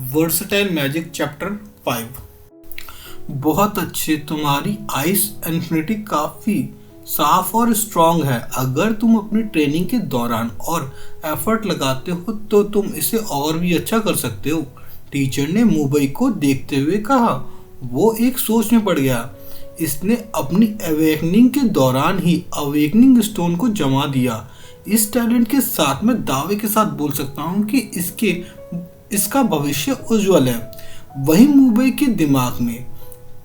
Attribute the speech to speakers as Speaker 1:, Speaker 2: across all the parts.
Speaker 1: Versatile magic chapter 5। बहुत अच्छे, तुम्हारी आइस इन्फिनिटी काफ़ी साफ और स्ट्रांग है। अगर तुम अपनी ट्रेनिंग के दौरान और एफर्ट लगाते हो तो तुम इसे और भी अच्छा कर सकते हो, टीचर ने मुंबई को देखते हुए कहा। वो एक सोच में पड़ गया। इसने अपनी अवेकनिंग के दौरान ही अवेकनिंग स्टोन को जमा दिया। इस टैलेंट के साथ मैं दावे के साथ बोल सकता हूँ कि इसका भविष्य उज्जवल है। वहीं मुंबई के दिमाग में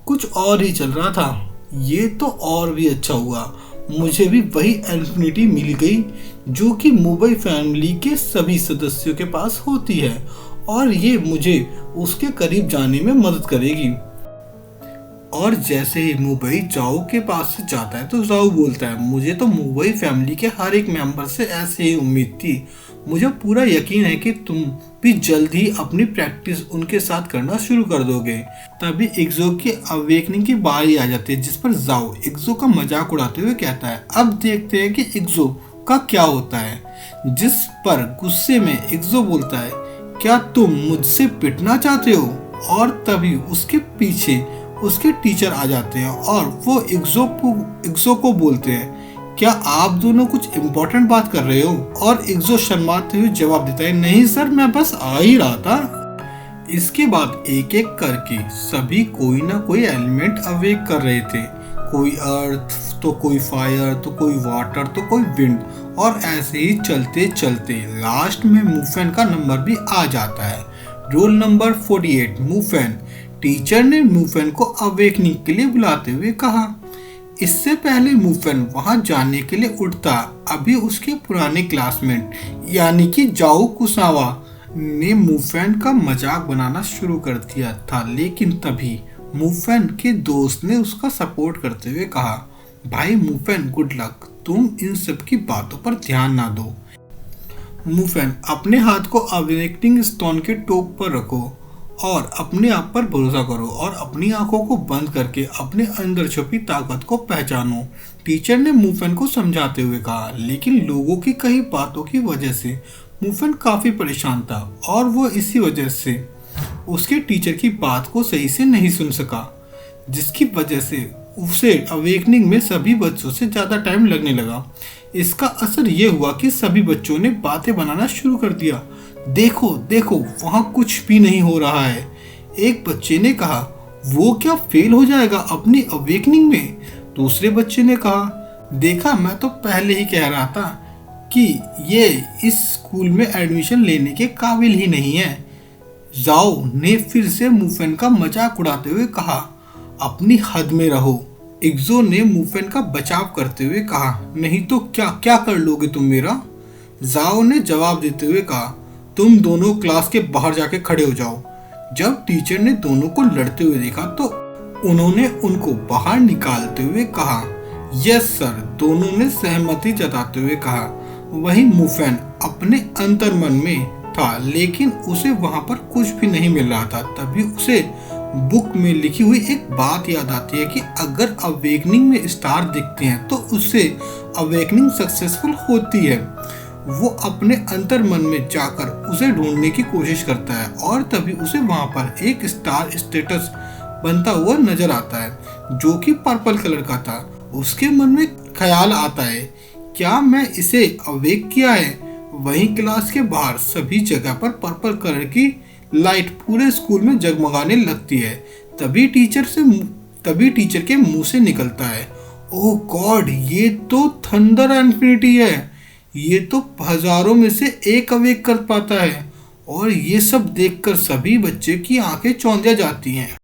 Speaker 1: कुछ और ही चल रहा था। ये तो और भी अच्छा हुआ, मुझे भी वही इन्फिनिटी मिल गई जो कि मुंबई फैमिली के सभी सदस्यों के पास होती है, और ये मुझे उसके करीब जाने में मदद करेगी। और जैसे ही मुंबई जाओ के पास से जाता है तो जाओ बोलता है, मुझे तो मुंबई फैमिली के हर एक मेंबर से ऐसे ही उम्मीद थी। मुझे पूरा यकीन है कि तुम भी जल्द ही अपनी प्रैक्टिस उनके साथ करना शुरू कर दोगे। तभी इग्जो की अवेकनिंग की बारी आ जाती है, जिस पर जाओ इग्जो का मजाक उड़ाते हुए कहता है, अब देखते हैं कि इग्जो का क्या होता है। जिस पर गुस्से में इग्जो बोलता है, क्या तुम मुझसे पिटना चाहते हो? और तभी उसके पीछे उसके टीचर आ जाते हैं और वो इग्जो को बोलते हैं, क्या आप दोनों कुछ इम्पोर्टेंट बात कर रहे हो? और इग्जो शर्माते हुए जवाब देता है, नहीं सर, मैं बस आ ही रहा था। इसके बाद एक एक करके सभी कोई ना कोई एलिमेंट अवेक कर रहे थे। कोई अर्थ, तो कोई फायर, तो कोई वाटर, तो कोई विंड, और ऐसे ही चलते चलते लास्ट में मूफेन का नंबर भी आ जाता है। Roll number 48 मूफेन। टीचर ने मूफेन को अवेकनिंग के लिए बुलाते हुए कहा। इससे पहले मूफेन वहां जाने के लिए उठता, अभी उसके पुराने क्लासमेट यानी कि जाओ कुसावा ने मूफेन का मजाक बनाना शुरू कर दिया था, लेकिन तभी मूफेन के दोस्त ने उसका सपोर्ट करते हुए कहा, भाई मूफेन, गुड लक, तुम इन सब की बातों पर ध्यान ना दो। मूफेन, अपने हाथ को अवेकनिंग स्टोन के टॉप पर रखो और अपने आप पर भरोसा करो और अपनी आंखों को बंद करके अपने अंदर छुपी ताकत को पहचानो, टीचर ने मूफेन को समझाते हुए कहा। लेकिन लोगों की कई बातों की वजह से मूफेन काफी परेशान था और वो इसी वजह से उसके टीचर की बात को सही से नहीं सुन सका, जिसकी वजह से उसे अवेकनिंग में सभी बच्चों से ज़्यादा टाइम लगने लगा। इसका असर ये हुआ कि सभी बच्चों ने बातें बनाना शुरू कर दिया। देखो देखो, वहाँ कुछ भी नहीं हो रहा है, एक बच्चे ने कहा। वो क्या फेल हो जाएगा अपनी अवेकनिंग में? दूसरे बच्चे ने कहा, देखा, मैं तो पहले ही कह रहा था कि ये इस स्कूल में एडमिशन लेने के काबिल ही नहीं है। जाओ ने फिर से मूफेन का मजाक उड़ाते हुए कहा, अपनी हद में रहो। इग्जो ने मूफेन का बचाव करते हुए कहा, नहीं तो क्या क्या कर लोगे तुम मेरा? जाओ ने जवाब देते हुए कहा, तुम दोनों क्लास के बाहर जाके खड़े हो जाओ। जब टीचर ने दोनों को लड़ते हुए देखा तो उन्होंने उनको बाहर निकालते हुए कहा, यस सर, दोनों ने सहमति जताते हुए कहा। वहीं मूफेन अपने अंतर्मन में था, लेकिन उसे वहां पर कुछ भी नहीं मिल रहा था। तभी उसे बुक में लिखी हुई एक बात याद आती है कि अगर अवेकनिंग में स्टार दिखते हैं तो उससे अवेकनिंग सक्सेसफुल होती है। वो अपने अंतर्मन में जाकर उसे ढूंढने की कोशिश करता है और तभी उसे वहां पर एक स्टार स्टेटस बनता हुआ नजर आता है जो कि पर्पल कलर का था। उसके मन में ख्याल आता है, क्या मैं इसे अवेक किया है? वहीं क्लास के बाहर सभी जगह पर पर्पल कलर की लाइट पूरे स्कूल में जगमगाने लगती है। तभी टीचर के मुंह से निकलता है, ओह गॉड, ये तो थंडर इन्फिनिटी है। ये तो हजारों में से एक अवेक कर पाता है। और ये सब देखकर सभी बच्चे की आंखें चौंधिया जाती हैं।